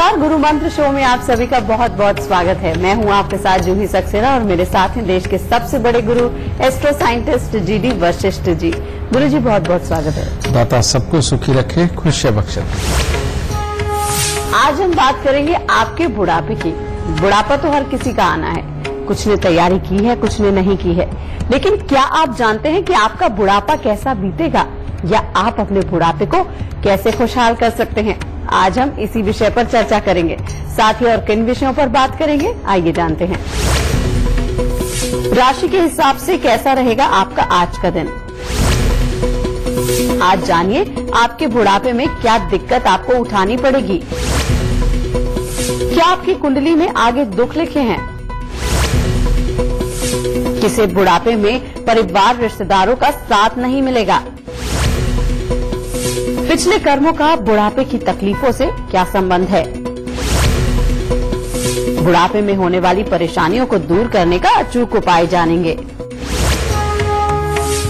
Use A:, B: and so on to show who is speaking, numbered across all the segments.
A: नमस्कार, गुरु मंत्र शो में आप सभी का बहुत बहुत स्वागत है। मैं हूं आपके साथ जूही सक्सेना और मेरे साथ हैं देश के सबसे बड़े गुरु astro scientist GD Vashishtha ji. गुरु जी बहुत बहुत स्वागत है।
B: दाता सबको सुखी रखे, खुशियां बख्शे।
A: आज हम बात करेंगे आपके बुढ़ापे की। बुढ़ापा तो हर किसी का आना है, कुछ ने तैयारी की है, कुछ ने नहीं की है, लेकिन क्या आप जानते हैं कि आपका बुढ़ापा कैसा बीतेगा या आप अपने बुढ़ापे को कैसे खुशहाल कर सकते हैं? आज हम इसी विषय पर चर्चा करेंगे। साथ ही और किन विषयों पर बात करेंगे, आइए जानते हैं। राशि के हिसाब से कैसा रहेगा आपका आज का दिन? आज जानिए आपके बुढ़ापे में क्या दिक्कत आपको उठानी पड़ेगी। क्या आपकी कुंडली में आगे दुख लिखे हैं? किसे बुढ़ापे में परिवार रिश्तेदारों का साथ नहीं मिलेगा? पिछले कर्मों का बुढ़ापे की तकलीफों से क्या संबंध है? बुढ़ापे में होने वाली परेशानियों को दूर करने का अचूक उपाय जानेंगे।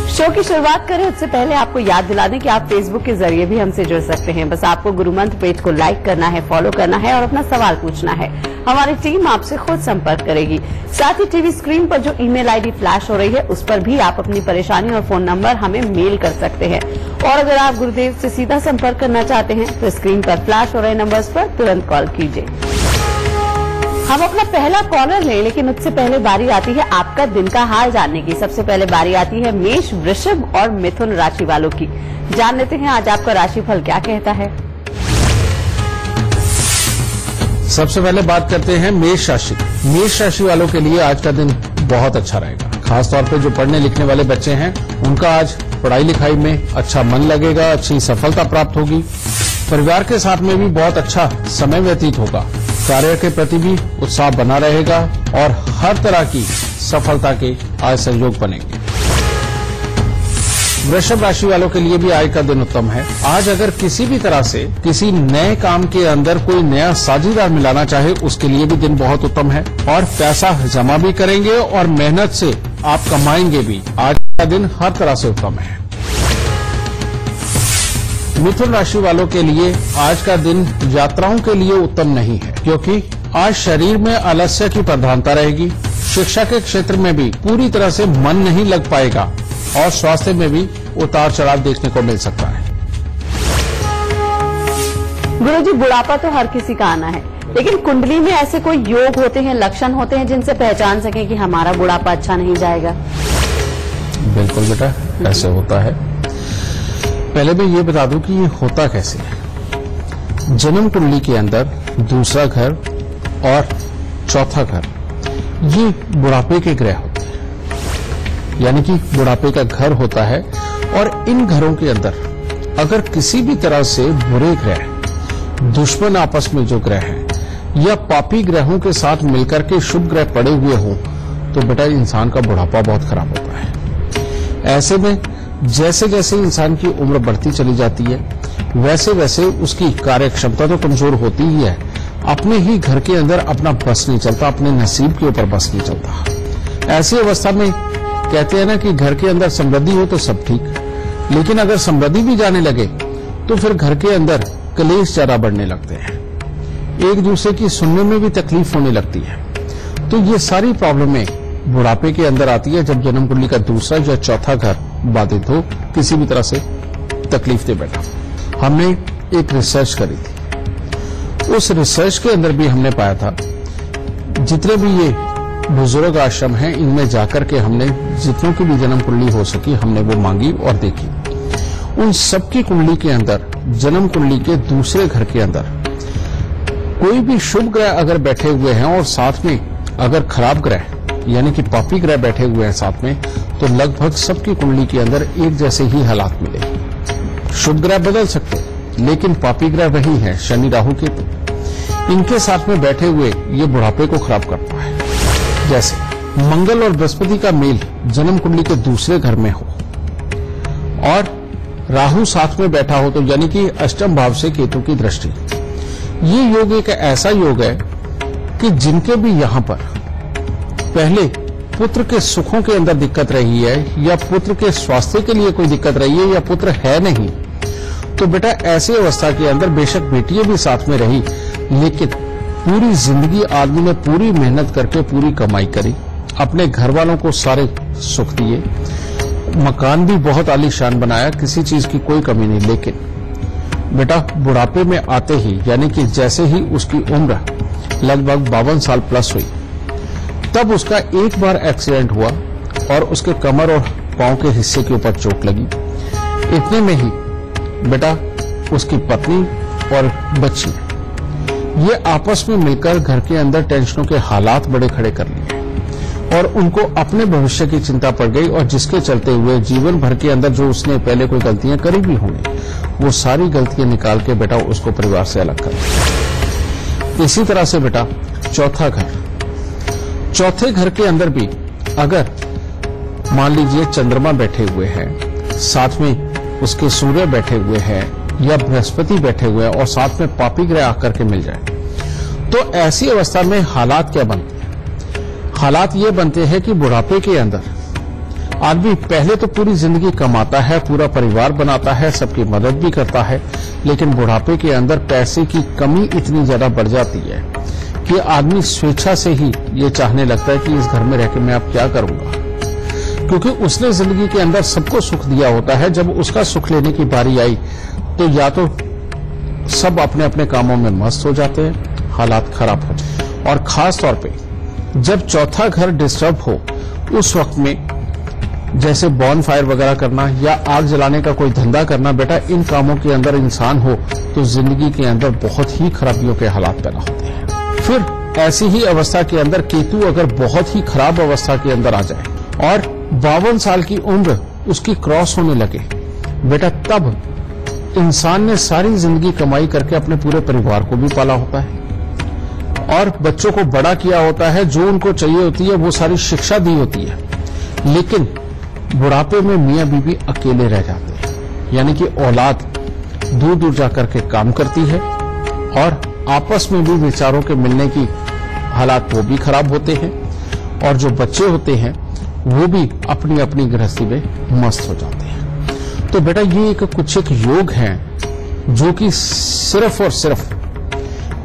A: शो की शुरुआत करें उससे पहले आपको याद दिला दें कि आप फेसबुक के जरिए भी हमसे जुड़ सकते हैं। बस आपको गुरु मंत्र पेज को लाइक करना है, फॉलो करना है और अपना सवाल पूछना है। हमारी टीम आपसे खुद संपर्क करेगी। साथ ही टीवी स्क्रीन पर जो ईमेल आईडी फ्लैश हो रही है उस पर भी आप अपनी परेशानी और फोन नंबर हमें मेल कर सकते हैं। और अगर आप गुरुदेव से सीधा संपर्क करना चाहते हैं तो स्क्रीन पर फ्लैश हो रहे नंबर्स पर तुरंत कॉल कीजिए। हम अपना पहला कॉलर लें, लेकिन उससे पहले बारी आती है आपका दिन का हाल जानने की। सबसे पहले बारी आती है मेष, वृषभ और मिथुन राशि वालों की। जान लेते हैं आज आपका राशिफल क्या कहता है।
B: सबसे पहले बात करते हैं मेष राशि। मेष राशि वालों के लिए आज का दिन बहुत अच्छा रहेगा। खासतौर पे जो पढ़ने लिखने वाले बच्चे हैं उनका आज पढ़ाई लिखाई में अच्छा मन लगेगा, अच्छी सफलता प्राप्त होगी। परिवार के साथ में भी बहुत अच्छा समय व्यतीत होगा। कार्य के प्रति भी उत्साह बना रहेगा और हर तरह की सफलता के आज संयोग बनेंगे। वृषभ राशि वालों के लिए भी आज का दिन उत्तम है। आज अगर किसी भी तरह से किसी नए काम के अंदर कोई नया साझेदार मिलाना चाहे उसके लिए भी दिन बहुत उत्तम है और पैसा जमा भी करेंगे और मेहनत से आप कमाएंगे भी। आज का दिन हर तरह से उत्तम है। मिथुन राशि वालों के लिए आज का दिन यात्राओं के लिए उत्तम नहीं है, क्योंकि आज शरीर में आलस्य की प्रधानता रहेगी। शिक्षा के क्षेत्र में भी पूरी तरह से मन नहीं लग पाएगा और स्वास्थ्य में भी उतार चढ़ाव देखने को मिल सकता है।
A: गुरुजी, बुढ़ापा तो हर किसी का आना है, लेकिन कुंडली में ऐसे कोई योग होते हैं, लक्षण होते हैं जिनसे पहचान सके कि हमारा बुढ़ापा अच्छा नहीं जाएगा?
B: बिल्कुल बेटा, ऐसे होता है। पहले मैं ये बता दूं कि ये होता कैसे है। जन्म कुंडली के अंदर दूसरा घर और चौथा घर ये बुढ़ापे के ग्रह होते हैं, यानी कि बुढ़ापे का घर होता है। और इन घरों के अंदर अगर किसी भी तरह से बुरे ग्रह, दुश्मन आपस में जो ग्रह हैं या पापी ग्रहों के साथ मिलकर के शुभ ग्रह पड़े हुए हों तो बेटा इंसान का बुढ़ापा बहुत खराब होता है। ऐसे में जैसे जैसे इंसान की उम्र बढ़ती चली जाती है वैसे वैसे उसकी कार्य क्षमता तो कमजोर होती ही है। अपने ही घर के अंदर अपना बस नहीं चलता, अपने नसीब के ऊपर बस नहीं चलता। ऐसी अवस्था में कहते हैं ना कि घर के अंदर समृद्धि हो तो सब ठीक, लेकिन अगर समृद्धि भी जाने लगे तो फिर घर के अंदर कलेश ज्यादा बढ़ने लगते हैं, एक दूसरे की सुनने में भी तकलीफ होने लगती है। तो ये सारी प्रॉब्लमें बुढ़ापे के अंदर आती है जब जन्म कुंडली का दूसरा या चौथा घर बाधित हो, किसी भी तरह से तकलीफ दे बैठा। हमने एक रिसर्च करी थी, उस रिसर्च के अंदर भी हमने पाया था जितने भी ये बुजुर्ग आश्रम हैं इनमें जाकर के हमने जितनों की भी जन्म कुंडली हो सकी हमने वो मांगी और देखी। उन सबकी कुंडली के अंदर जन्म कुंडली के दूसरे घर के अंदर कोई भी शुभ ग्रह अगर बैठे हुए हैं और साथ में अगर खराब ग्रह यानी कि पापी ग्रह बैठे हुए हैं साथ में, तो लगभग सबकी कुंडली के अंदर एक जैसे ही हालात मिलेंगे। शुभ ग्रह बदल सकते हैं लेकिन पापी ग्रह वही है, शनि राहु केतु। इनके साथ में बैठे हुए ये बुढ़ापे को खराब करता है। जैसे मंगल और बृहस्पति का मेल जन्म कुंडली के दूसरे घर में हो और राहु साथ में बैठा हो तो यानी कि अष्टम भाव से केतु की दृष्टि। ये योग एक ऐसा योग है कि जिनके भी यहां पर पहले पुत्र के सुखों के अंदर दिक्कत रही है या पुत्र के स्वास्थ्य के लिए कोई दिक्कत रही है या पुत्र है नहीं, तो बेटा ऐसी अवस्था के अंदर बेशक बेटियां भी साथ में रही लेकिन पूरी जिंदगी आदमी ने पूरी मेहनत करके पूरी कमाई करी, अपने घर वालों को सारे सुख दिए, मकान भी बहुत आलीशान बनाया, किसी चीज की कोई कमी नहीं। लेकिन बेटा बुढ़ापे में आते ही, यानी कि जैसे ही उसकी उम्र लगभग 52 साल प्लस हुई, तब उसका एक बार एक्सीडेंट हुआ और उसके कमर और पांव के हिस्से के ऊपर चोट लगी। इतने में ही बेटा उसकी पत्नी और बच्ची ये आपस में मिलकर घर के अंदर टेंशनों के हालात बड़े खड़े कर लिए और उनको अपने भविष्य की चिंता पड़ गई, और जिसके चलते हुए जीवन भर के अंदर जो उसने पहले कोई गलतियां करी भी होंगी, वो सारी गलतियां निकाल के बेटा उसको परिवार से अलग कर दिया। इसी तरह से बेटा चौथा चौथे घर के अंदर भी अगर मान लीजिए चंद्रमा बैठे हुए हैं, साथ में उसके सूर्य बैठे हुए हैं या बृहस्पति बैठे हुए हैं और साथ में पापी ग्रह आकर के मिल जाए, तो ऐसी अवस्था में हालात क्या बनते हैं? हालात ये बनते हैं कि बुढ़ापे के अंदर आदमी पहले तो पूरी जिंदगी कमाता है, पूरा परिवार बनाता है, सबकी मदद भी करता है, लेकिन बुढ़ापे के अंदर पैसे की कमी इतनी ज्यादा बढ़ जाती है कि आदमी स्वेच्छा से ही ये चाहने लगता है कि इस घर में रह के मैं अब क्या करूंगा, क्योंकि उसने जिंदगी के अंदर सबको सुख दिया होता है। जब उसका सुख लेने की बारी आई तो या तो सब अपने अपने कामों में मस्त हो जाते हैं, हालात खराब हो जाते हैं, और खास तौर पे जब चौथा घर डिस्टर्ब हो उस वक्त में जैसे बॉन फायर वगैरह करना या आग जलाने का कोई धंधा करना, बेटा इन कामों के अंदर इंसान हो तो जिंदगी के अंदर बहुत ही खराबियों के हालात पैदा होते हैं। फिर ऐसी ही अवस्था के अंदर केतु अगर बहुत ही खराब अवस्था के अंदर आ जाए और 52 साल की उम्र उसकी क्रॉस होने लगे, बेटा तब इंसान ने सारी जिंदगी कमाई करके अपने पूरे परिवार को भी पाला होता है और बच्चों को बड़ा किया होता है, जो उनको चाहिए होती है वो सारी शिक्षा दी होती है, लेकिन बुढ़ापे में मियां बीवी अकेले रह जाते हैं, यानी कि औलाद दूर दूर जाकर के काम करती है और आपस में भी विचारों के मिलने की हालात वो भी खराब होते हैं, और जो बच्चे होते हैं वो भी अपनी अपनी गृहस्थी में मस्त हो जाते हैं। तो बेटा ये कुछ एक योग हैं जो कि सिर्फ और सिर्फ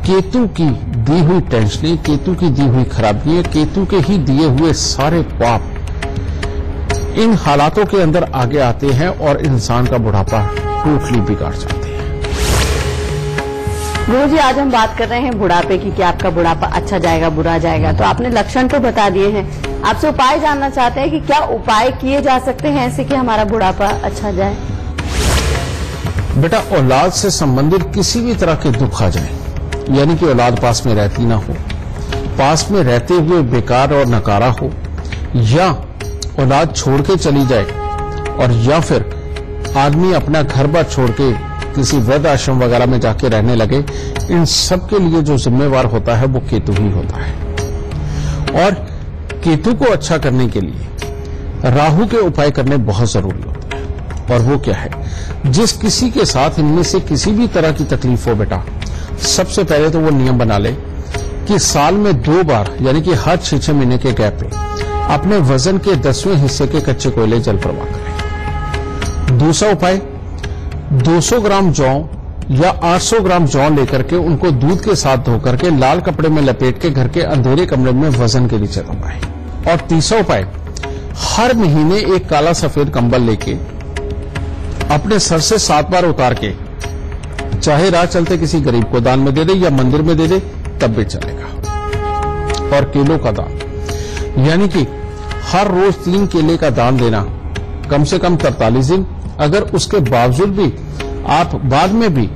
B: केतु की दी हुई टेंशनें, केतु की दी हुई खराबियां, केतु के ही दिए हुए सारे पाप इन हालातों के अंदर आगे आते हैं और इंसान का बुढ़ापा टोटली बिगाड़ जाते हैं।
A: गुरु जी आज हम बात कर रहे हैं बुढ़ापे की कि आपका बुढ़ापा अच्छा जाएगा बुरा जाएगा, तो आपने लक्षण तो बता दिए हैं, आपसे उपाय जानना चाहते हैं कि क्या उपाय किए जा सकते हैं ऐसे कि हमारा बुढ़ापा अच्छा जाए?
B: बेटा औलाद से संबंधित किसी भी तरह के दुख आ जाए, यानी कि औलाद पास में रहती ना हो, पास में रहते हुए बेकार और नकारा हो, या औलाद छोड़ के चली जाए, और या फिर आदमी अपना घर बार छोड़ के किसी वृद्ध आश्रम वगैरह में जाके रहने लगे, इन सब के लिए जो जिम्मेवार होता है वो केतु ही होता है। और केतु को अच्छा करने के लिए राहु के उपाय करने बहुत जरूरी होते हैं, और वो क्या है, जिस किसी के साथ इनमें से किसी भी तरह की तकलीफ हो बेटा, सबसे पहले तो वो नियम बना ले कि साल में 2 बार, यानी कि हर 6-6 महीने के गैप पे अपने वजन के 10वें हिस्से के कच्चे कोयले जल प्रवाह करें। दूसरा उपाय 200 ग्राम जौ या 800 ग्राम जौ लेकर के उनको दूध के साथ धोकर के लाल कपड़े में लपेट के घर के अंधेरे कमरे में वजन के नीचे दबाएं। और तीसरा उपाय, हर महीने एक काला सफेद कंबल लेके अपने सर से 7 बार उतार के चाहे राह चलते किसी गरीब को दान में दे दे या मंदिर में दे दे, तब भी चलेगा। और केलों का दान, यानी कि हर रोज 3 केले का दान देना कम से कम 43 दिन। अगर उसके बावजूद भी आप बाद में भी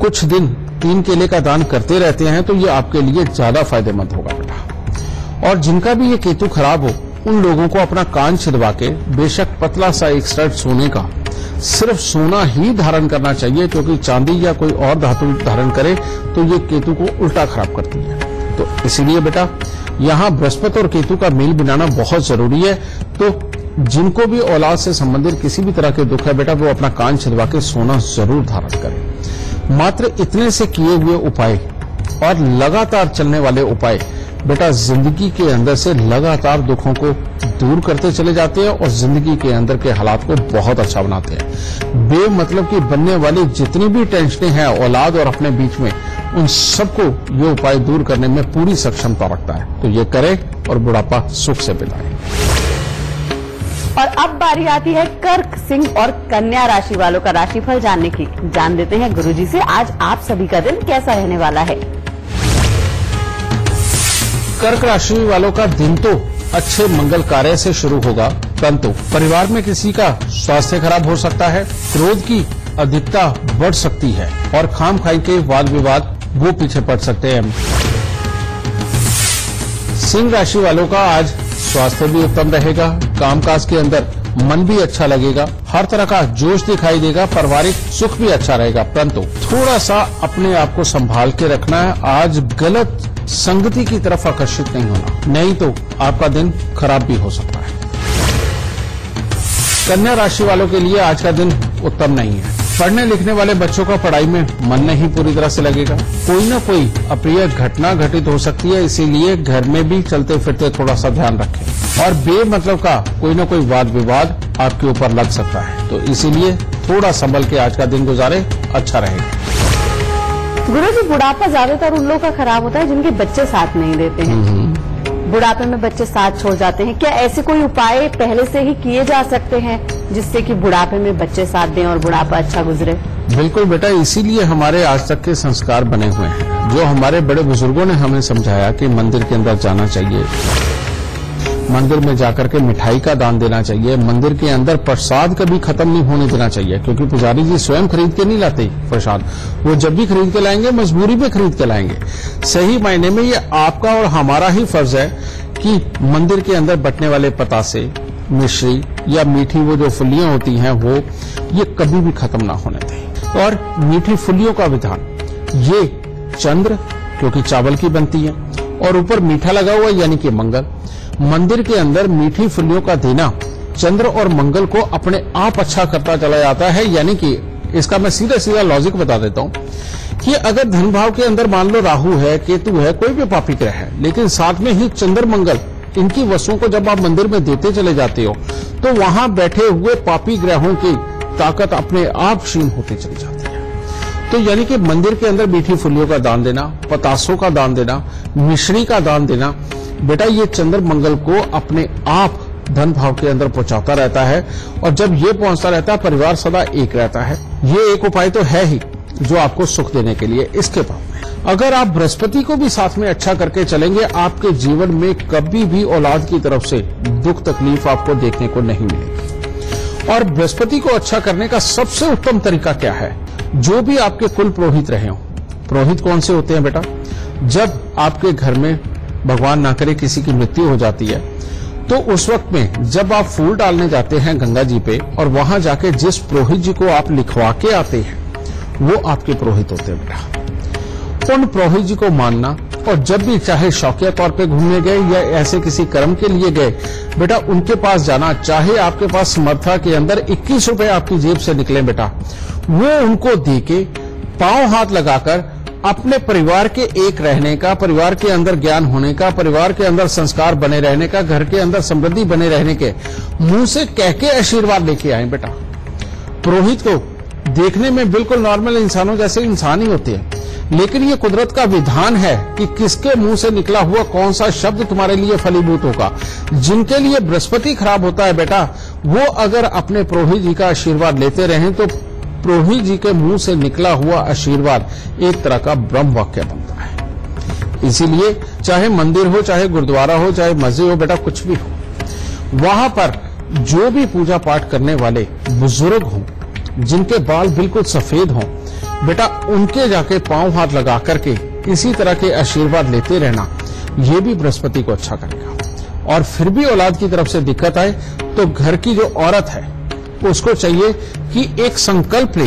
B: कुछ दिन 3 केले का दान करते रहते हैं तो ये आपके लिए ज्यादा फायदेमंद होगा बेटा। और जिनका भी ये केतु खराब हो, उन लोगों को अपना कान छिदवा के बेशक पतला सा एक स्टड सोने का, सिर्फ सोना ही धारण करना चाहिए, क्योंकि चांदी या कोई और धातु धारण करे तो ये केतु को उल्टा खराब करती है। तो इसीलिए बेटा यहाँ बृहस्पति और केतु का मेल बनाना बहुत जरूरी है। तो जिनको भी औलाद से संबंधित किसी भी तरह के दुख है बेटा, वो अपना कान छिदवा के सोना जरूर धारण करें। मात्र इतने से किए हुए उपाय और लगातार चलने वाले उपाय बेटा जिंदगी के अंदर से लगातार दुखों को दूर करते चले जाते हैं और जिंदगी के अंदर के हालात को बहुत अच्छा बनाते हैं। बेमतलब की बनने वाली जितनी भी टेंशनें हैं औलाद और अपने बीच में, उन सबको ये उपाय दूर करने में पूरी सक्षमता रखता है। तो ये करे और बुढ़ापा सुख से बिताए।
A: और अब बारी आती है कर्क, सिंह और कन्या राशि वालों का राशिफल जानने की। जान देते हैं गुरुजी से आज आप सभी का दिन कैसा रहने वाला है।
B: कर्क राशि वालों का दिन तो अच्छे मंगल कार्य से शुरू होगा, परंतु परिवार में किसी का स्वास्थ्य खराब हो सकता है, क्रोध की अधिकता बढ़ सकती है और खाम खाई के वाद विवाद वो पीछे पड़ सकते हैं। सिंह राशि वालों का आज स्वास्थ्य भी उत्तम रहेगा, कामकाज के अंदर मन भी अच्छा लगेगा, हर तरह का जोश दिखाई देगा, पारिवारिक सुख भी अच्छा रहेगा, परंतु थोड़ा सा अपने आप को संभाल के रखना है। आज गलत संगति की तरफ आकर्षित नहीं होना, नहीं तो आपका दिन खराब भी हो सकता है। कन्या राशि वालों के लिए आज का दिन उत्तम नहीं है। पढ़ने लिखने वाले बच्चों का पढ़ाई में मन नहीं पूरी तरह से लगेगा, कोई न कोई अप्रिय घटना घटित हो सकती है, इसीलिए घर में भी चलते फिरते थोड़ा सा ध्यान रखें। और बेमतलब का कोई न कोई वाद विवाद आपके ऊपर लग सकता है, तो इसीलिए थोड़ा संभल के आज का दिन गुजारे, अच्छा रहेगा।
A: गुरुजी, बुढ़ापा ज्यादातर उन लोगों का खराब होता है जिनके बच्चे साथ नहीं देते हैं। बुढ़ापे में बच्चे साथ छोड़ जाते हैं, क्या ऐसे कोई उपाय पहले से ही किए जा सकते हैं जिससे कि बुढ़ापे में बच्चे साथ दें और बुढ़ापा अच्छा गुजरे?
B: बिल्कुल बेटा, इसीलिए हमारे आज तक के संस्कार बने हुए हैं। जो हमारे बड़े बुजुर्गों ने हमें समझाया कि मंदिर के अंदर जाना चाहिए, मंदिर में जाकर के मिठाई का दान देना चाहिए, मंदिर के अंदर प्रसाद कभी खत्म नहीं होने देना चाहिए, क्योंकि पुजारी जी स्वयं खरीद के नहीं लाते प्रसाद, वो जब भी खरीद के लाएंगे मजबूरी में खरीद के लाएंगे। सही मायने में ये आपका और हमारा ही फर्ज है कि मंदिर के अंदर बटने वाले पतासे, मिश्री या मीठी वो जो फुल्लियां होती हैं वो ये कभी भी खत्म ना होने दें। और मीठी फुल्लियों का विधान, ये चंद्र क्योंकि चावल की बनती है और ऊपर मीठा लगा हुआ यानी कि मंगल, मंदिर के अंदर मीठी फुल्लियों का देना चंद्र और मंगल को अपने आप अच्छा करता चला जाता है। यानी कि इसका मैं सीधा सीधा लॉजिक बता देता हूं कि अगर धन भाव के अंदर मान लो राहु है, केतु है, कोई भी पापी ग्रह है, लेकिन साथ में ही चंद्र मंगल, इनकी वस्तुओं को जब आप मंदिर में देते चले जाते हो तो वहां बैठे हुए पापी ग्रहों की ताकत अपने आप क्षीण होती चली जाती है। तो यानी कि मंदिर के अंदर मीठी फुल्लियों का दान देना, पतासों का दान देना, मिश्री का दान देना, बेटा ये चंद्र मंगल को अपने आप धन भाव के अंदर पहुंचाता रहता है। और जब ये पहुंचता रहता है परिवार सदा एक रहता है। ये एक उपाय तो है ही जो आपको सुख देने के लिए। इसके बाद अगर आप बृहस्पति को भी साथ में अच्छा करके चलेंगे, आपके जीवन में कभी भी औलाद की तरफ से दुख तकलीफ आपको देखने को नहीं मिलेगी। और बृहस्पति को अच्छा करने का सबसे उत्तम तरीका क्या है? जो भी आपके कुल पुरोहित रहे हो, पुरोहित कौन से होते हैं बेटा? जब आपके घर में भगवान ना करे किसी की मृत्यु हो जाती है तो उस वक्त में जब आप फूल डालने जाते हैं गंगा जी पे और वहां जाके जिस पुरोहित जी को आप लिखवा के आते हैं वो आपके पुरोहित होते हैं बेटा। उन पुरोहित जी को मानना, और जब भी चाहे शौकिया तौर पे घूमने गए या ऐसे किसी कर्म के लिए गए, बेटा उनके पास जाना, चाहे आपके पास समर्था के अंदर 21 रुपए आपकी जेब से निकले बेटा, वो उनको दे के पांव हाथ लगाकर अपने परिवार के एक रहने का, परिवार के अंदर ज्ञान होने का, परिवार के अंदर संस्कार बने रहने का, घर के अंदर समृद्धि बने रहने के मुंह से कह के आशीर्वाद लेके आए बेटा। पुरोहित को देखने में बिल्कुल नॉर्मल इंसानों जैसे इंसान ही होते हैं, लेकिन ये कुदरत का विधान है कि किसके मुंह से निकला हुआ कौन सा शब्द तुम्हारे लिए फलीभूत होगा। जिनके लिए बृहस्पति खराब होता है बेटा, वो अगर अपने पुरोहित जी का आशीर्वाद लेते रहें तो पुरोहित जी के मुंह से निकला हुआ आशीर्वाद एक तरह का ब्रह्म वाक्य बनता है। इसीलिए चाहे मंदिर हो, चाहे गुरुद्वारा हो, चाहे मस्जिद हो बेटा, कुछ भी हो, वहां पर जो भी पूजा पाठ करने वाले बुजुर्ग हों, जिनके बाल बिल्कुल सफेद हों बेटा, उनके जाके पांव हाथ लगा करके इसी तरह के आशीर्वाद लेते रहना, ये भी बृहस्पति को अच्छा करेगा। और फिर भी औलाद की तरफ से दिक्कत आए तो घर की जो औरत है उसको चाहिए कि एक संकल्प ले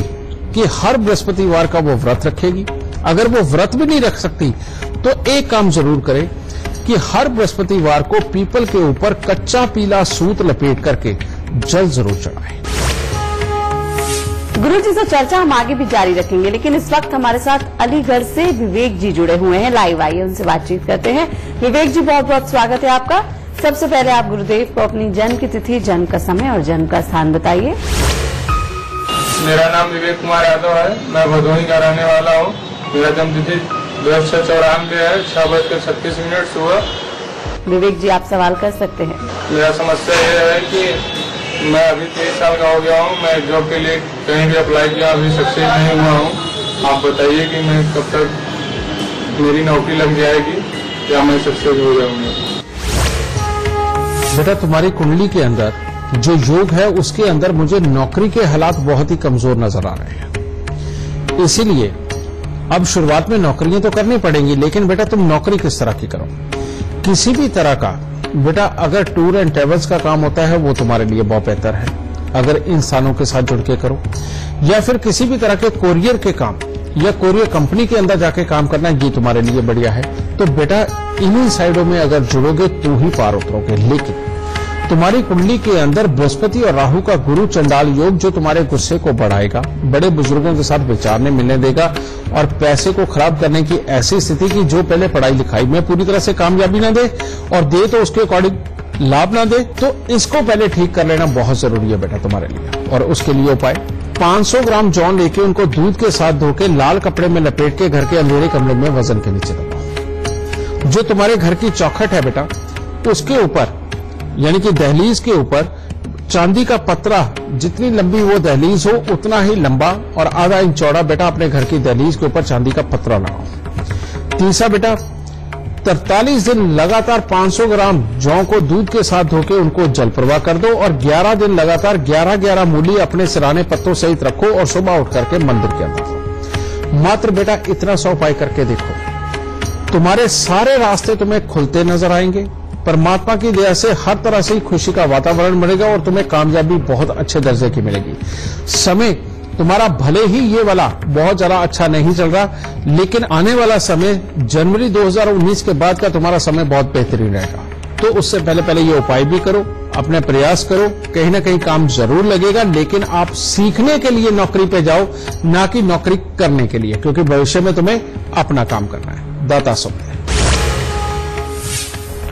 B: कि हर बृहस्पतिवार का वो व्रत रखेगी। अगर वो व्रत भी नहीं रख सकती तो एक काम जरूर करे कि हर बृहस्पतिवार को पीपल के ऊपर कच्चा पीला सूत लपेट करके जल जरूर चढ़ाए।
A: गुरुजी से चर्चा हम आगे भी जारी रखेंगे, लेकिन इस वक्त हमारे साथ अलीगढ़ से विवेक जी जुड़े हुए हैं लाइव। आइए उनसे बातचीत करते हैं। विवेक जी, बहुत बहुत स्वागत है आपका। सबसे पहले आप गुरुदेव को अपनी जन्म की तिथि, जन्म का समय और जन्म का स्थान बताइए।
C: मेरा नाम विवेक कुमार यादव है, मैं भदोही का रहने वाला हूँ। मेरा जन्म तिथि 294 है, 6:36 सुबह।
A: विवेक जी, आप सवाल कर सकते हैं।
C: मेरा समस्या यह है कि मैं अभी 23 साल का हो गया हूँ। मैं जॉब के लिए कहीं भी अप्लाई किया, अभी सक्सेस नहीं हुआ हूँ। आप बताइए कि मैं कब तक मेरी नौकरी लग जाएगी या मैं सक्सेस हो जाऊंगा।
B: बेटा, तुम्हारी कुंडली के अंदर जो योग है उसके अंदर मुझे नौकरी के हालात बहुत ही कमजोर नजर आ रहे हैं। इसीलिए अब शुरुआत में नौकरियां तो करनी पड़ेंगी, लेकिन बेटा तुम नौकरी किस तरह की करो। किसी भी तरह का बेटा अगर टूर एंड ट्रेवल्स का काम होता है वो तुम्हारे लिए बहुत बेहतर है, अगर इंसानों के साथ जुड़ के करो, या फिर किसी भी तरह के कोरियर के काम या कोरियर कंपनी के अंदर जाके काम करना, ये तुम्हारे लिए बढ़िया है। तो बेटा इन्हीं साइडों में अगर जुड़ोगे तो ही पार उतरोगे। लेकिन तुम्हारी कुंडली के अंदर बृहस्पति और राहु का गुरु चंडाल योग जो तुम्हारे गुस्से को बढ़ाएगा, बड़े बुजुर्गों के साथ विचारने मिलने देगा और पैसे को खराब करने की ऐसी स्थिति की जो पहले पढ़ाई लिखाई में पूरी तरह से कामयाबी ना दे और दे तो उसके अकॉर्डिंग लाभ ना दे, तो इसको पहले ठीक कर लेना बहुत जरूरी है बेटा तुम्हारे लिए। और उसके लिए उपाय 500 ग्राम जौ लेके उनको दूध के साथ धोके लाल कपड़े में लपेट के घर के अंधेरे कमरे में वजन के नीचे दबाओ। जो तुम्हारे घर की चौखट है बेटा उसके ऊपर यानी कि दहलीज के ऊपर चांदी का पतरा, जितनी लंबी वो दहलीज हो उतना ही लंबा और आधा इंच चौड़ा बेटा अपने घर की दहलीज के ऊपर चांदी का पतरा लगाओ। तीसरा बेटा 43 दिन लगातार 500 ग्राम जौ को दूध के साथ धोके उनको जल प्रवाह कर दो और 11 दिन लगातार 11-11 मूली अपने सिराने पत्तों सहित रखो और सुबह उठ करके मंदिर के अंदर दो। मात्र बेटा इतना सा उपाय करके देखो, तुम्हारे सारे रास्ते तुम्हें खुलते नजर आएंगे। परमात्मा की दया से हर तरह से खुशी का वातावरण बनेगा और तुम्हें कामयाबी बहुत अच्छे दर्जे की मिलेगी। समय तुम्हारा भले ही ये वाला बहुत ज्यादा अच्छा नहीं चल रहा, लेकिन आने वाला समय जनवरी 2019 के बाद का तुम्हारा समय बहुत बेहतरीन रहेगा। तो उससे पहले पहले ये उपाय भी करो, अपने प्रयास करो, कहीं ना कहीं काम जरूर लगेगा। लेकिन आप सीखने के लिए नौकरी पे जाओ, ना कि नौकरी करने के लिए, क्योंकि भविष्य में तुम्हें अपना काम करना है। दाता सुख।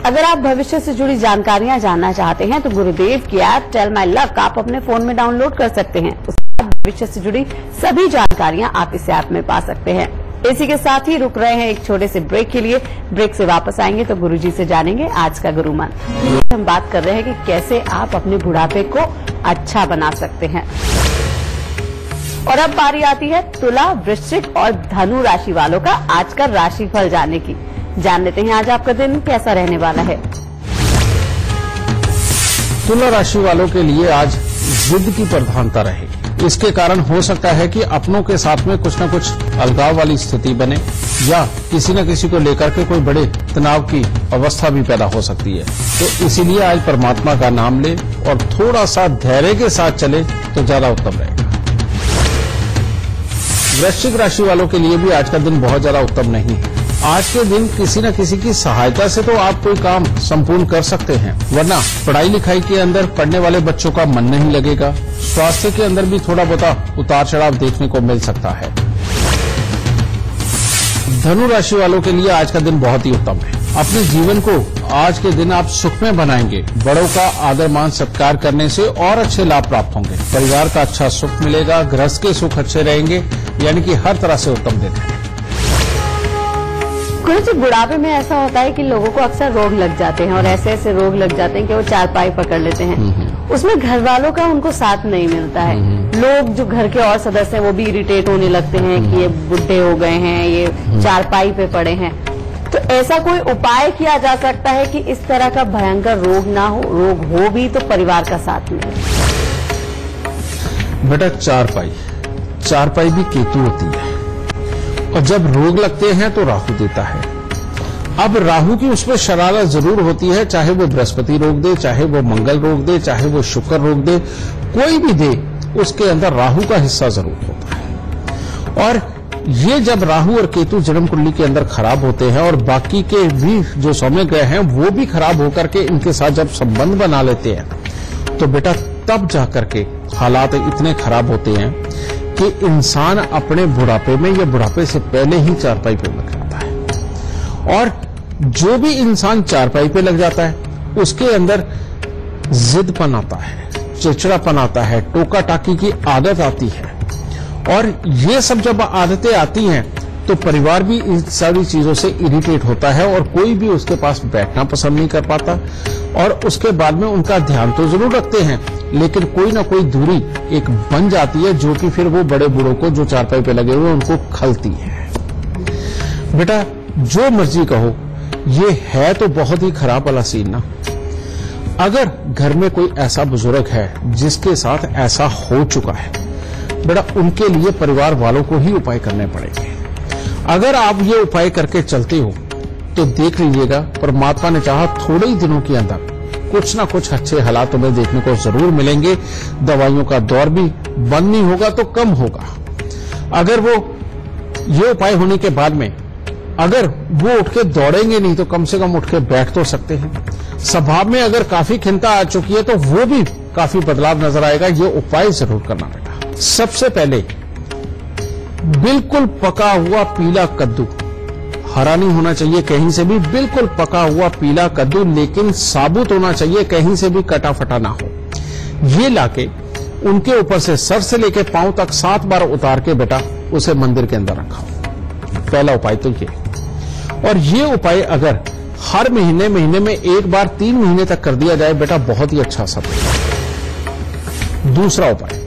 A: अगर आप भविष्य से जुड़ी जानकारियां जानना चाहते हैं तो गुरुदेव की ऐप टेल माई लक आप अपने फोन में डाउनलोड कर सकते हैं। उसके बाद भविष्य से जुड़ी सभी जानकारियां आप इस ऐप में पा सकते हैं। इसी के साथ ही रुक रहे हैं एक छोटे से ब्रेक के लिए। ब्रेक से वापस आएंगे तो गुरुजी से जानेंगे आज का गुरु मंत्र। हम बात कर रहे हैं कि कैसे आप अपने बुढ़ापे को अच्छा बना सकते हैं। और अब बारी आती है तुला, वृश्चिक और धनु राशि वालों का आज का राशिफल जानने की। जान लेते हैं आज आपका दिन कैसा रहने वाला है।
B: तुला राशि वालों के लिए आज जिद की प्रधानता रहे। इसके कारण हो सकता है कि अपनों के साथ में कुछ न कुछ अलगाव वाली स्थिति बने या किसी न किसी को लेकर के कोई बड़े तनाव की अवस्था भी पैदा हो सकती है। तो इसीलिए आज परमात्मा का नाम ले और थोड़ा सा धैर्य के साथ चले तो ज्यादा उत्तम रहेगा। वृश्चिक राशि वालों के लिए भी आज का दिन बहुत ज्यादा उत्तम नहीं है। आज के दिन किसी न किसी की सहायता से तो आप कोई काम संपूर्ण कर सकते हैं, वरना पढ़ाई लिखाई के अंदर पढ़ने वाले बच्चों का मन नहीं लगेगा। स्वास्थ्य के अंदर भी थोड़ा बहुत उतार चढ़ाव देखने को मिल सकता है। धनु राशि वालों के लिए आज का दिन बहुत ही उत्तम है। अपने जीवन को आज के दिन आप सुख में बनाएंगे। बड़ों का आदर मान सत्कार करने से और अच्छे लाभ प्राप्त होंगे। परिवार का अच्छा सुख मिलेगा, गृहस्थ के सुख अच्छे रहेंगे, यानी कि हर तरह से उत्तम दिन है।
A: कुछ बुढ़ापे में ऐसा होता है कि लोगों को अक्सर रोग लग जाते हैं और ऐसे ऐसे रोग लग जाते हैं कि वो चारपाई पकड़ लेते हैं। उसमें घर वालों का उनको साथ नहीं मिलता है। लोग जो घर के और सदस्य हैं वो भी इरिटेट होने लगते हैं कि ये बुढ़े हो गए हैं, ये चारपाई पे पड़े हैं। तो ऐसा कोई उपाय किया जा सकता है कि इस तरह का भयंकर रोग ना हो, रोग हो भी तो परिवार का साथ मिले।
B: बेटा चारपाई भी केतु होती है और जब रोग लगते हैं तो राहु देता है। अब राहु की उसमें शरारत जरूर होती है, चाहे वो बृहस्पति रोग दे, चाहे वो मंगल रोग दे, चाहे वो शुक्र रोग दे, कोई भी दे, उसके अंदर राहु का हिस्सा जरूर होता है। और ये जब राहु और केतु जन्म कुंडली के अंदर खराब होते हैं और बाकी के भी जो सौम्य ग्रह हैं वो भी खराब होकर के इनके साथ जब संबंध बना लेते हैं तो बेटा तब जाकर के हालात इतने खराब होते हैं कि इंसान अपने बुढ़ापे में या बुढ़ापे से पहले ही चारपाई पे लग जाता है। और जो भी इंसान चारपाई पे लग जाता है उसके अंदर जिदपन आता है, चिड़चिड़ापन आता है, टोका टाकी की आदत आती है। और ये सब जब आदतें आती हैं तो परिवार भी इन सारी चीजों से इरिटेट होता है और कोई भी उसके पास बैठना पसंद नहीं कर पाता। और उसके बाद में उनका ध्यान तो जरूर रखते हैं, लेकिन कोई ना कोई दूरी एक बन जाती है जो कि फिर वो बड़े बूढ़ों को जो चारपाई पे लगे हुए उनको खलती है। बेटा जो मर्जी कहो, ये है तो बहुत ही खराब वाला सीन ना। अगर घर में कोई ऐसा बुजुर्ग है जिसके साथ ऐसा हो चुका है, बेटा उनके लिए परिवार वालों को ही उपाय करने पड़ेंगे। अगर आप ये उपाय करके चलते हो तो देख लीजिएगा, परमात्मा ने चाहा थोड़े ही दिनों के अंदर कुछ ना कुछ अच्छे हालात तुम्हें देखने को जरूर मिलेंगे। दवाइयों का दौर भी बंद नहीं होगा तो कम होगा। अगर वो ये उपाय होने के बाद में अगर वो उठ के दौड़ेंगे नहीं तो कम से कम उठ के बैठ तो सकते हैं। स्वभाव में अगर काफी खिन्नता आ चुकी है तो वो भी काफी बदलाव नजर आएगा। ये उपाय जरूर करना बेटा। सबसे पहले बिल्कुल पका हुआ पीला कद्दू, हरा नहीं होना चाहिए कहीं से भी, बिल्कुल पका हुआ पीला कद्दू, लेकिन साबुत होना चाहिए, कहीं से भी कटा फटा ना हो। ये लाके उनके ऊपर से सर से लेके पांव तक 7 बार उतार के बेटा उसे मंदिर के अंदर रखा। पहला उपाय तो ये। और ये उपाय अगर हर महीने में एक बार 3 महीने तक कर दिया जाए बेटा, बहुत ही अच्छा असर होगा। दूसरा उपाय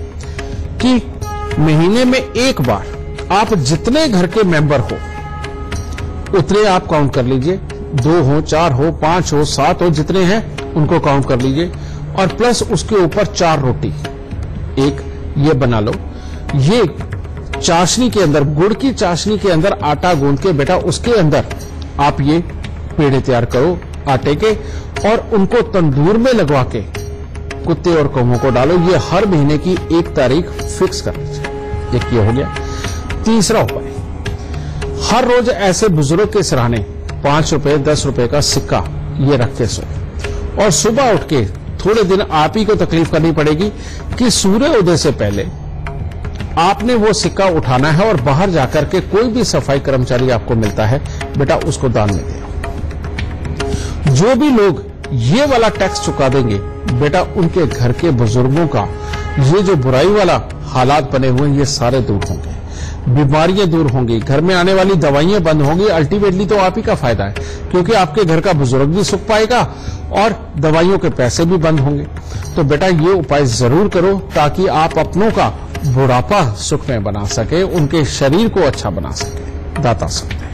B: कि महीने में एक बार आप जितने घर के मेंबर हो उतने आप काउंट कर लीजिए, 2 हो, 4 हो, 5 हो, 7 हो, जितने हैं उनको काउंट कर लीजिए। और प्लस उसके ऊपर 4 रोटी एक ये बना लो। ये चाशनी के अंदर, गुड़ की चाशनी के अंदर आटा गूंद के बेटा उसके अंदर आप ये पेड़े तैयार करो आटे के, और उनको तंदूर में लगवा के कुत्ते और कौवों को डालो। ये हर महीने की 1 तारीख फिक्स कर लीजिए। एक ये हो गया। तीसरा उपाय, हर रोज ऐसे बुजुर्ग के सिरहाने 5 रुपए 10 रुपए का सिक्का ये रख के सो, और सुबह उठ के थोड़े दिन आप ही को तकलीफ करनी पड़ेगी कि सूर्य उदय से पहले आपने वो सिक्का उठाना है और बाहर जाकर के कोई भी सफाई कर्मचारी आपको मिलता है बेटा उसको दान में दे। जो भी लोग ये वाला टैक्स चुका देंगे बेटा, उनके घर के बुजुर्गों का ये जो बुराई वाला हालात बने हुए हैं ये सारे दूर होंगे, बीमारियां दूर होंगी, घर में आने वाली दवाइयां बंद होंगी। अल्टीमेटली तो आप ही का फायदा है, क्योंकि आपके घर का बुजुर्ग भी सुख पाएगा और दवाइयों के पैसे भी बंद होंगे। तो बेटा ये उपाय जरूर करो ताकि आप अपनों का बुढ़ापा सुख में बना सके, उनके शरीर को अच्छा बना सके। दाता सकते हैं।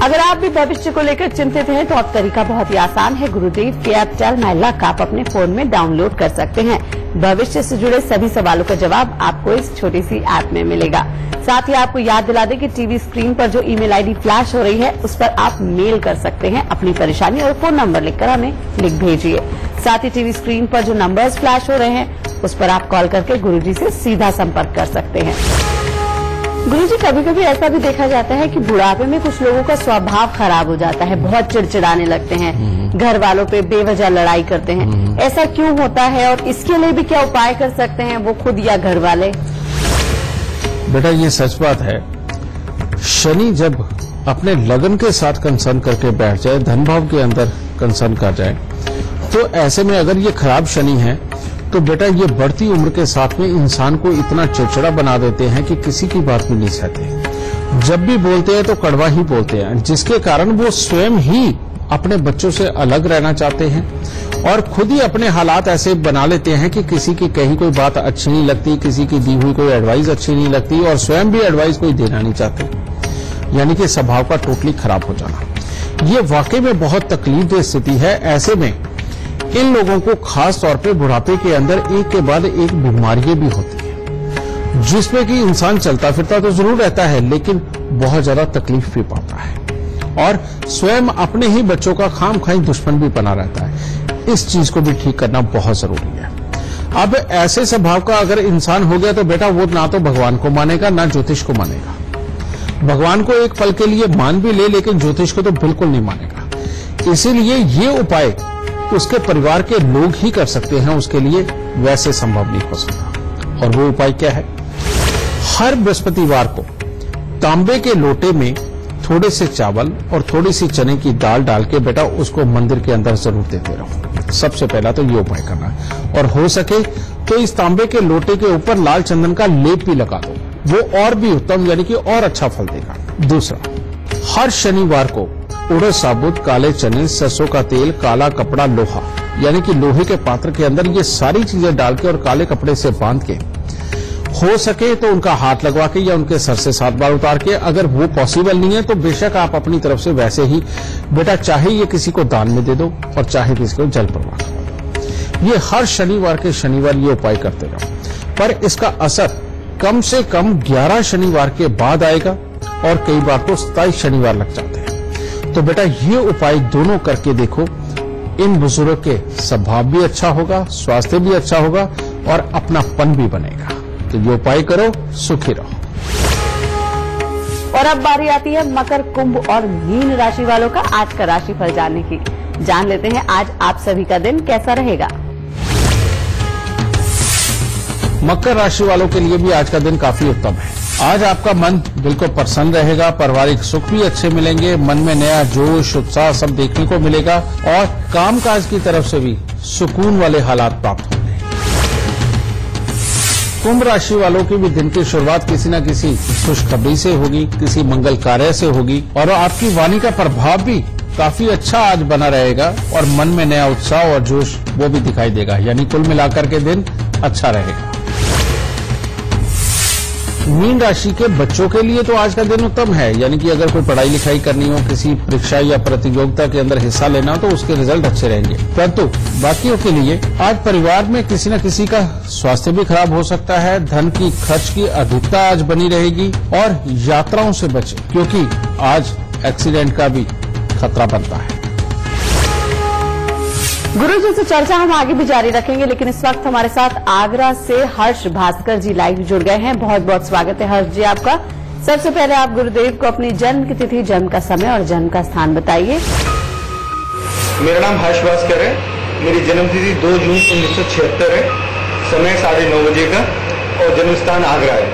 A: अगर आप भी भविष्य को लेकर चिंतित हैं तो अब तरीका बहुत ही आसान है। गुरुदेव के ऐप टेल माई लक आप अपने फोन में डाउनलोड कर सकते हैं। भविष्य से जुड़े सभी सवालों का जवाब आपको इस छोटी सी ऐप में मिलेगा। साथ ही आपको याद दिला दें कि टीवी स्क्रीन पर जो ईमेल आईडी फ्लैश हो रही है उस पर आप मेल कर सकते हैं अपनी परेशानी, और फोन नंबर लिखकर हमें लिख भेजिए। साथ ही टीवी स्क्रीन पर जो नंबर्स फ्लैश हो रहे हैं उस पर आप कॉल करके गुरुजी से सीधा संपर्क कर सकते हैं। गुरुजी कभी कभी ऐसा भी देखा जाता है कि बुढ़ापे में कुछ लोगों का स्वभाव खराब हो जाता है, बहुत चिड़चिड़ाने लगते हैं, घर वालों पे बेवजह लड़ाई करते हैं। ऐसा क्यों होता है और इसके लिए भी क्या उपाय कर सकते हैं वो खुद या घर वाले?
B: बेटा ये सच बात है, शनि जब अपने लगन के साथ कंसर्न करके बैठ जाए, धन भाव के अंदर कंसर्न कर जाए, तो ऐसे में अगर ये खराब शनि है तो बेटा ये बढ़ती उम्र के साथ में इंसान को इतना चिड़चिड़ा बना देते हैं कि किसी की बात भी नहीं सहते। जब भी बोलते हैं तो कड़वा ही बोलते हैं, जिसके कारण वो स्वयं ही अपने बच्चों से अलग रहना चाहते हैं और खुद ही अपने हालात ऐसे बना लेते हैं कि किसी की कही कोई बात अच्छी नहीं लगती, किसी की दी हुई कोई एडवाइस अच्छी नहीं लगती और स्वयं भी एडवाइस कोई देना नहीं चाहते। यानी कि स्वभाव का टोटली खराब हो जाना, ये वाकई में बहुत तकलीफदेह स्थिति है। ऐसे में इन लोगों को खास तौर पे बुढ़ापे के अंदर एक के बाद एक बीमारियां भी होती है, जिसमें कि इंसान चलता फिरता तो जरूर रहता है लेकिन बहुत ज्यादा तकलीफ भी पाता है और स्वयं अपने ही बच्चों का खामखाई दुश्मन भी बना रहता है। इस चीज को भी ठीक करना बहुत जरूरी है। अब ऐसे स्वभाव का अगर इंसान हो गया तो बेटा वो ना तो भगवान को मानेगा ना ज्योतिष को मानेगा। भगवान को एक पल के लिए मान भी ले लेकिन ज्योतिष को तो बिल्कुल नहीं मानेगा। इसीलिए ये उपाय उसके परिवार के लोग ही कर सकते हैं, उसके लिए वैसे संभव नहीं हो सकता। और वो उपाय क्या है? हर बृहस्पतिवार को तांबे के लोटे में थोड़े से चावल और थोड़ी सी चने की दाल डाल के बेटा उसको मंदिर के अंदर जरूर देते रहो। सबसे पहला तो ये उपाय करना है और हो सके तो इस तांबे के लोटे के ऊपर लाल चंदन का लेप भी लगा दो। वो और भी उत्तम यानी कि और अच्छा फल देगा। दूसरा, हर शनिवार को उड़द साबुत, काले चने, सरसों का तेल, काला कपड़ा, लोहा यानी कि लोहे के पात्र के अंदर ये सारी चीजें डाल के और काले कपड़े से बांध के, हो सके तो उनका हाथ लगवा के या उनके सर से 7 बार उतार के, अगर वो पॉसिबल नहीं है तो बेशक आप अपनी तरफ से वैसे ही बेटा चाहे ये किसी को दान में दे दो और चाहे किसी को जल प्रवाह करो। ये हर शनिवार के शनिवार ये उपाय करते रहो, पर इसका असर कम से कम 11 शनिवार के बाद आएगा और कई बार तो 27 शनिवार लग जाते हैं। तो बेटा ये उपाय दोनों करके देखो, इन बुजुर्ग के स्वभाव भी अच्छा होगा, स्वास्थ्य भी अच्छा होगा और अपनापन भी बनेगा। तो ये उपाय करो, सुखी रहो।
A: और अब बारी आती है मकर, कुंभ और मीन राशि वालों का आज का राशिफल जानने की। जान लेते हैं आज आप सभी का दिन कैसा रहेगा।
B: मकर राशि वालों के लिए भी आज का दिन काफी उत्तम है। आज आपका मन बिल्कुल प्रसन्न रहेगा, पारिवारिक सुख भी अच्छे मिलेंगे, मन में नया जोश उत्साह सब देखने को मिलेगा और कामकाज की तरफ से भी सुकून वाले हालात प्राप्त होंगे। कुंभ राशि वालों की भी दिन की शुरुआत किसी न किसी खुशखबरी से होगी, किसी मंगल कार्य से होगी और आपकी वाणी का प्रभाव भी काफी अच्छा आज बना रहेगा और मन में नया उत्साह और जोश वो भी दिखाई देगा, यानी कुल मिलाकर के दिन अच्छा रहेगा। मीन राशि के बच्चों के लिए तो आज का दिन उत्तम है, यानी कि अगर कोई पढ़ाई लिखाई करनी हो, किसी परीक्षा या प्रतियोगिता के अंदर हिस्सा लेना हो तो उसके रिजल्ट अच्छे रहेंगे। परंतु बाकियों के लिए आज परिवार में किसी न किसी का स्वास्थ्य भी खराब हो सकता है, धन की खर्च की अधिकता आज बनी रहेगी और यात्राओं से बचे क्योंकि आज एक्सीडेंट का भी खतरा बनता है।
A: गुरुजी से चर्चा हम आगे भी जारी रखेंगे, लेकिन इस वक्त हमारे साथ आगरा से हर्ष भास्कर जी लाइव जुड़ गए हैं। बहुत बहुत स्वागत है हर्ष जी आपका। सबसे पहले आप गुरुदेव को अपनी जन्म की तिथि, जन्म का समय और जन्म का स्थान बताइए।
D: मेरा नाम हर्ष भास्कर है। मेरी जन्म तिथि 2 जून 1976 है। समय 9:30 बजे का और जन्म स्थान आगरा है।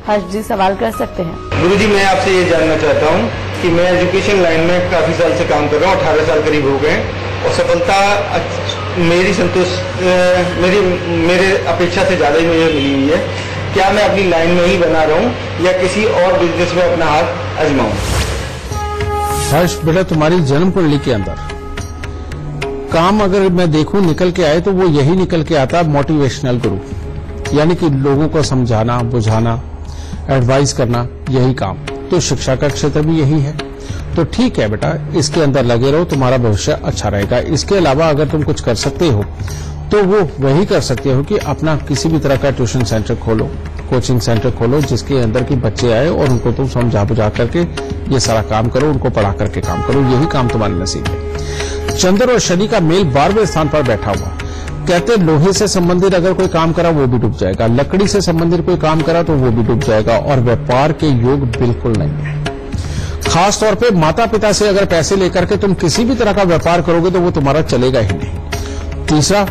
A: हर्ष जी सवाल कर सकते हैं।
D: गुरुजी मैं आपसे ये जानना चाहता हूँ कि मैं एजुकेशन लाइन में काफी साल से काम कर रहा हूँ, 18 साल करीब हो गए और सफलता मेरी मेरे अपेक्षा से ज्यादा ही मुझे मिली हुई है। क्या मैं अपनी लाइन में ही बना रहा हूँ या किसी और बिजनेस में अपना हाथ आजमाऊं?
B: हर्ष बेटा, तुम्हारी जन्म कुंडली के अंदर काम अगर मैं देखूं निकल के आए तो वो यही निकल के आता है, मोटिवेशनल गुरु, यानी कि लोगों को समझाना, बुझाना, एडवाइस करना, यही काम। तो शिक्षा का क्षेत्र भी यही है। तो ठीक है बेटा, इसके अंदर लगे रहो, तुम्हारा भविष्य अच्छा रहेगा। इसके अलावा अगर तुम कुछ कर सकते हो तो वो वही कर सकते हो कि अपना किसी भी तरह का ट्यूशन सेंटर खोलो, कोचिंग सेंटर खोलो, जिसके अंदर की बच्चे आए और उनको तुम समझा बुझा करके ये सारा काम करो, उनको पढ़ा करके काम करो। यही काम तुम्हारे नसीब है। चंद्र और शनि का मेल 12वें स्थान पर बैठा हुआ, कहते लोहे से संबंधित अगर कोई काम करा वो भी डूब जाएगा, लकड़ी से संबंधित कोई काम करा तो वो भी डूब जाएगा और व्यापार के योग बिल्कुल नहीं है। खास तौर पे माता पिता से अगर पैसे लेकर के तुम किसी भी तरह का व्यापार करोगे तो वो तुम्हारा चलेगा ही नहीं। तीसरा,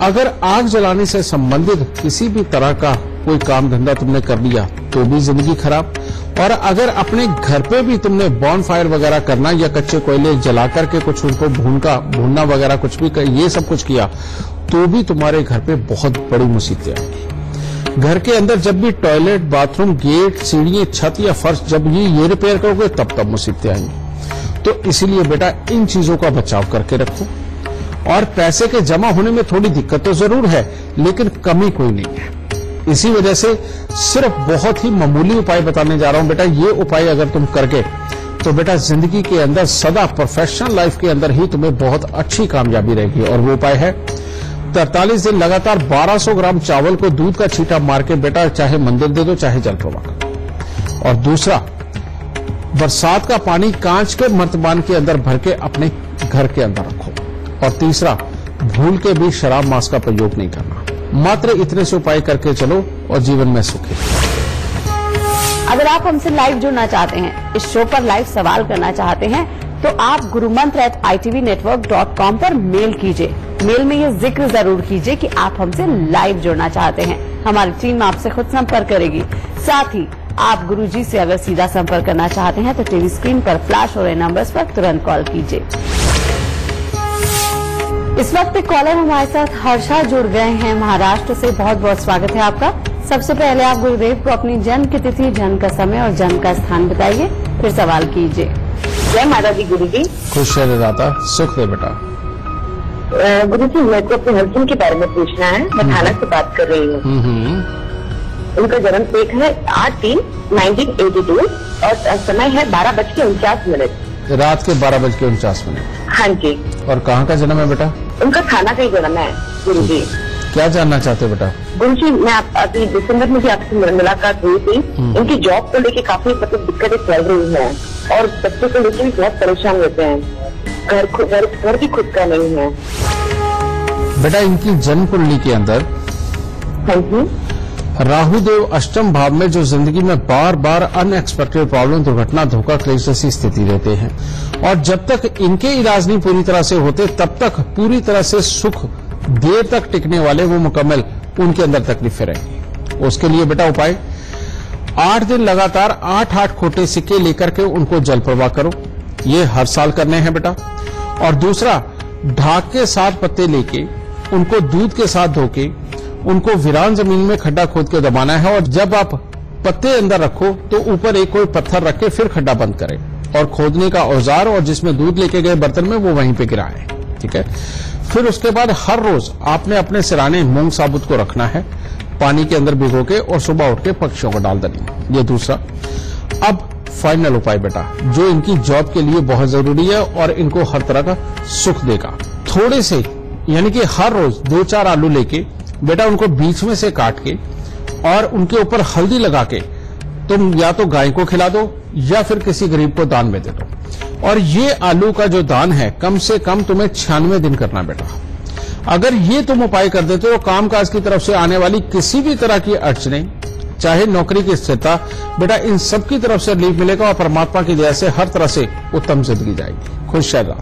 B: अगर आग जलाने से संबंधित किसी भी तरह का कोई काम धंधा तुमने कर लिया तो भी जिंदगी खराब। और अगर अपने घर पे भी तुमने बॉन फायर वगैरह करना या कच्चे कोयले जला करके कुछ उनको भूनना वगैरह कुछ भी ये सब कुछ किया तो भी तुम्हारे घर पे बहुत बड़ी मुसीबतें आएंगी। घर के अंदर जब भी टॉयलेट, बाथरूम, गेट, सीढ़ियां, छत या फर्श जब ये रिपेयर करोगे तब मुसीबतें आएंगी। तो इसीलिए बेटा इन चीजों का बचाव करके रखो। और पैसे के जमा होने में थोड़ी दिक्कत तो जरूर है, लेकिन कमी कोई नहीं है। इसी वजह से सिर्फ बहुत ही मामूली उपाय बताने जा रहा हूं बेटा। ये उपाय अगर तुम करके तो बेटा जिंदगी के अंदर सदा प्रोफेशनल लाइफ के अंदर ही तुम्हें बहुत अच्छी कामयाबी रहेगी। और वो उपाय है 43 दिन लगातार 1200 ग्राम चावल को दूध का छींटा मार के बेटा चाहे मंदिर दे दो चाहे जल प्रवाह करो। और दूसरा, बरसात का पानी कांच के मर्तबान के अंदर भर के अपने घर के अंदर रखो। और तीसरा, भूल के भी शराब मांस का प्रयोग नहीं करना। मात्र इतने से उपाय करके चलो और जीवन में सुखी।
A: अगर आप हमसे लाइव जुड़ना चाहते हैं, इस शो पर लाइव सवाल करना चाहते हैं तो आप gurumantra@itvnetwork.com पर मेल कीजिए। मेल में ये जिक्र जरूर कीजिए कि आप हमसे लाइव जुड़ना चाहते हैं। हमारी टीम आपसे खुद संपर्क करेगी। साथ ही आप गुरुजी से अगर सीधा संपर्क करना चाहते हैं तो टीवी स्क्रीन पर फ्लैश हो रहे नंबर्स पर तुरंत कॉल कीजिए। इस वक्त एक कॉलर हमारे साथ हर्षा जुड़ गए हैं महाराष्ट्र से। बहुत बहुत स्वागत है आपका। सबसे पहले आप गुरुदेव को अपनी जन्म की तिथि, जन्म का समय और जन्म का स्थान बताइए, फिर सवाल कीजिए।
E: जय माता दी गुरु जी।
B: खुश रहे दाता, सुख दे बेटा।
E: गुरु जी, मेरे को अपने हस्बैंड के बारे में पूछना है। मैं थाना से बात कर रही हूँ। उनका जन्म तारीख है 8/3/1982 और समय है 12:49।
B: रात के 12:49।
E: हाँ जी।
B: और कहाँ का जन्म है बेटा?
E: उनका थाना का ही जन्म है गुरु जी।
B: क्या जानना चाहते हो बेटा?
E: गुरु जी, मैं अभी दिसंबर में भी आपसे मुलाकात हुई थी। उनकी जॉब को लेके काफी दिक्कतें चल रही है और बच्चों को लेके भी बहुत परेशान रहते हैं। घर भी खुद का नहीं है
B: बेटा। इनकी जन्म कुंडली के अंदर
E: हाँ जी
B: राहु देव अष्टम भाव में, जो जिंदगी में बार बार अनएक्सपेक्टेड प्रॉब्लम, दुर्घटना, धोखा, क्लेश जैसी स्थिति रहते हैं। और जब तक इनके इलाज नहीं पूरी तरह से होते तब तक पूरी तरह से सुख देर तक टिकने वाले वो मुकम्मल उनके अंदर तकलीफें रहेंगी। उसके लिए बेटा उपाय, 8 दिन लगातार 8 खोटे सिक्के लेकर के उनको जल प्रवाह करो। ये हर साल करने हैं बेटा। और दूसरा, ढाक के 7 पत्ते लेके उनको दूध के साथ धोके उनको वीरान जमीन में खड्डा खोद के दबाना है। और जब आप पत्ते अंदर रखो तो ऊपर एक कोई पत्थर रख के फिर खड्डा बंद करें और खोदने का औजार और जिसमें दूध लेके गए बर्तन में वो वहीं पे गिराएं। ठीक है। फिर उसके बाद हर रोज आपने अपने सिराने मूंग साबुत को रखना है पानी के अंदर भिगो के और सुबह उठ के पक्षियों को डाल देनी। ये दूसरा। अब फाइनल उपाय बेटा, जो इनकी जॉब के लिए बहुत जरूरी है और इनको हर तरह का सुख देगा। थोड़े से यानी कि हर रोज 2-4 आलू लेके बेटा उनको बीच में से काट के और उनके ऊपर हल्दी लगा के तुम या तो गाय को खिला दो या फिर किसी गरीब को दान में दे दो। और ये आलू का जो दान है कम से कम तुम्हें 96 दिन करना बेटा। अगर ये तुम उपाय कर देते हो, कामकाज की तरफ से आने वाली किसी भी तरह की अड़चनें, चाहे नौकरी की स्थिरता, बेटा इन सब की तरफ से रिलीफ मिलेगा और परमात्मा की दया से हर तरह से उत्तम जिंदगी जाएगी। खुश रहा।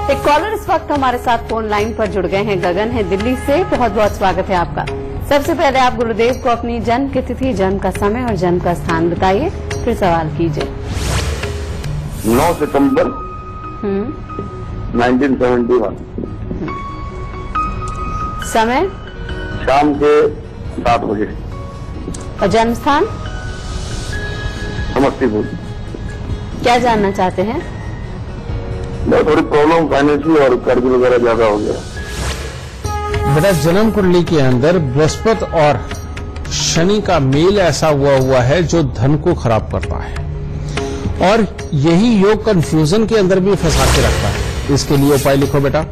A: एक कॉलर इस वक्त हमारे साथ फोन लाइन पर जुड़ गए हैं। गगन है दिल्ली से, बहुत बहुत स्वागत है आपका। सबसे पहले आप गुरुदेव को अपनी जन्म की तिथि, जन्म का समय और जन्म का स्थान बताइए, फिर सवाल कीजिए।
F: 9 सितंबर 1971।
A: समय
F: शाम के 7 बजे।
A: और जन्म स्थान?
F: समस्तीपुर।
A: क्या जानना चाहते हैं?
F: थोड़ी प्रॉब्लम फाइनेंशियल और कर्ज वगैरह ज्यादा हो गया।
B: बेटा जन्म कुंडली के अंदर बृहस्पति और शनि का मेल ऐसा हुआ है जो धन को खराब करता है और यही योग कंफ्यूजन के अंदर भी फंसा के रखता है। इसके लिए उपाय लिखो बेटा।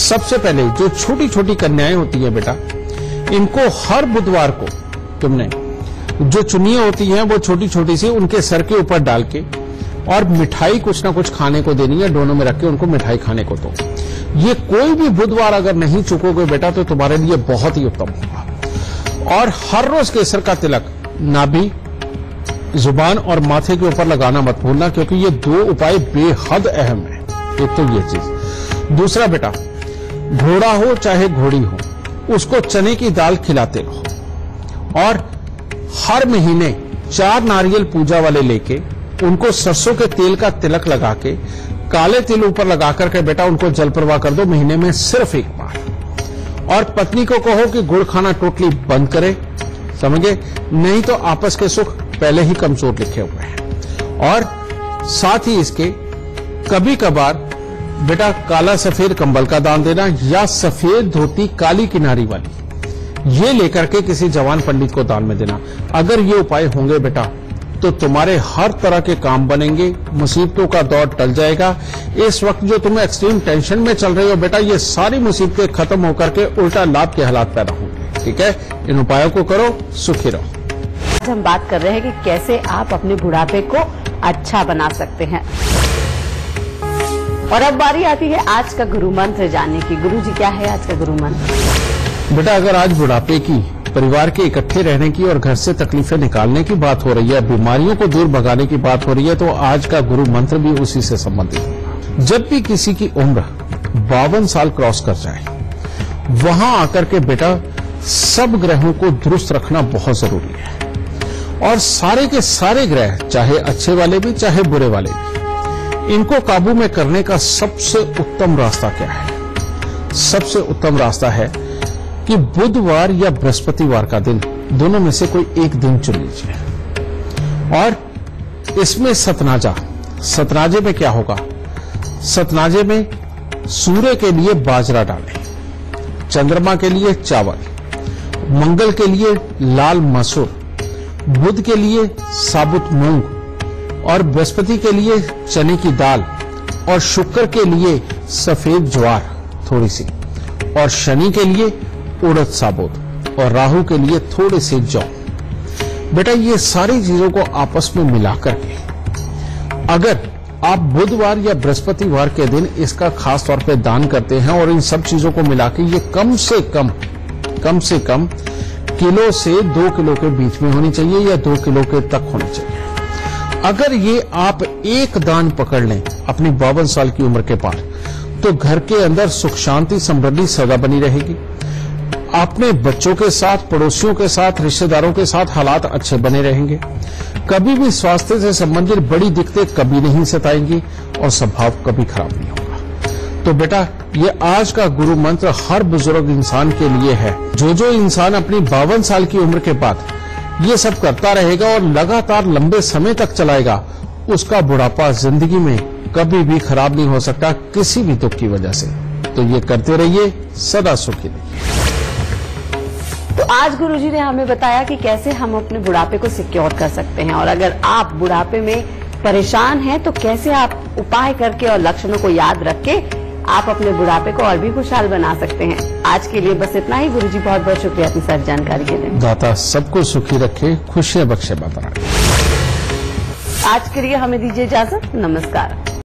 B: सबसे पहले जो छोटी छोटी कन्याएं होती हैं बेटा, इनको हर बुधवार को तुमने जो चुनियां होती हैं वो छोटी छोटी सी उनके सर के ऊपर डाल के और मिठाई कुछ ना कुछ खाने को देनी है, डोनों में रख के उनको मिठाई खाने को दो। ये कोई भी बुधवार अगर नहीं चुकोगे बेटा तो तुम्हारे लिए बहुत ही उत्तम होगा। और हर रोज केसर का तिलक नाभि, जुबान और माथे के ऊपर लगाना मत भूलना, क्योंकि ये 2 उपाय बेहद अहम है। एक तो ये चीज। दूसरा बेटा, घोड़ा हो चाहे घोड़ी हो, उसको चने की दाल खिलाते रहो और हर महीने 4 नारियल पूजा वाले लेके उनको सरसों के तेल का तिलक लगा के काले तिल ऊपर लगा करके बेटा उनको जल प्रवाह कर दो महीने में सिर्फ 1 बार। और पत्नी को कहो कि गुड़ खाना टोटली बंद करे, समझे? नहीं तो आपस के सुख पहले ही कमजोर लिखे हुए हैं। और साथ ही इसके कभी कभार बेटा काला सफेद कंबल का दान देना या सफेद धोती काली किनारी वाली ये लेकर के किसी जवान पंडित को दान में देना। अगर ये उपाय होंगे बेटा तो तुम्हारे हर तरह के काम बनेंगे, मुसीबतों का दौर टल जाएगा। इस वक्त जो तुम एक्सट्रीम टेंशन में चल रहे हो बेटा, ये सारी मुसीबतें खत्म होकर के उल्टा लाभ के हालात पैदा होंगे। ठीक है, इन उपायों को करो, सुखी रहो।
A: आज हम बात कर रहे हैं कि कैसे आप अपने बुढ़ापे को अच्छा बना सकते हैं। और अब बारी आती है आज का गुरु मंत्र जानने की। गुरु जी क्या है आज का गुरु मंत्र?
B: बेटा अगर आज बुढ़ापे की, परिवार के इकट्ठे रहने की और घर से तकलीफें निकालने की बात हो रही है, बीमारियों को दूर भगाने की बात हो रही है, तो आज का गुरु मंत्र भी उसी से संबंधित है। जब भी किसी की उम्र 52 साल क्रॉस कर जाए, वहां आकर के बेटा सब ग्रहों को दुरुस्त रखना बहुत जरूरी है। और सारे के सारे ग्रह, चाहे अच्छे वाले भी चाहे बुरे वाले भी, इनको काबू में करने का सबसे उत्तम रास्ता क्या है? सबसे उत्तम रास्ता है कि बुधवार या बृहस्पतिवार का दिन, दोनों में से कोई एक दिन चुन लीजिए और इसमें सतनाजे में क्या होगा? सतनाजे में सूर्य के लिए बाजरा डालें, चंद्रमा के लिए चावल, मंगल के लिए लाल मसूर, बुध के लिए साबुत मूंग और बृहस्पति के लिए चने की दाल और शुक्र के लिए सफेद ज्वार थोड़ी सी और शनि के लिए उड़द साबुत और राहु के लिए थोड़े से जौ। बेटा ये सारी चीजों को आपस में मिलाकर के अगर आप बुधवार या बृहस्पतिवार के दिन इसका खास तौर पे दान करते हैं और इन सब चीजों को मिला के ये कम से कम किलो से 2 किलो के बीच में होनी चाहिए या 2 किलो के तक होनी चाहिए। अगर ये आप एक दान पकड़ लें अपनी 52 साल की उम्र के पार, तो घर के अंदर सुख शांति समृद्धि सदा बनी रहेगी। अपने बच्चों के साथ, पड़ोसियों के साथ, रिश्तेदारों के साथ हालात अच्छे बने रहेंगे। कभी भी स्वास्थ्य से संबंधित बड़ी दिक्कतें कभी नहीं सताएंगी और स्वभाव कभी खराब नहीं होगा। तो बेटा ये आज का गुरु मंत्र हर बुजुर्ग इंसान के लिए है। जो इंसान अपनी 52 साल की उम्र के बाद ये सब करता रहेगा और लगातार लंबे समय तक चलाएगा, उसका बुढ़ापा जिंदगी में कभी भी खराब नहीं हो सकता किसी भी दुख की वजह से। तो ये करते रहिए, सदा सुखी रहिए।
A: तो आज गुरुजी ने हमें बताया कि कैसे हम अपने बुढ़ापे को सिक्योर कर सकते हैं और अगर आप बुढ़ापे में परेशान हैं तो कैसे आप उपाय करके और लक्षणों को याद रख के आप अपने बुढ़ापे को और भी खुशहाल बना सकते हैं। आज के लिए बस इतना ही। गुरुजी बहुत बहुत शुक्रिया इतनी सारी जानकारी के लिए।
B: दाता सबको सुखी रखे, खुशियां बख्शे। बाबा
A: आज के लिए हमें दीजिए इजाजत। नमस्कार।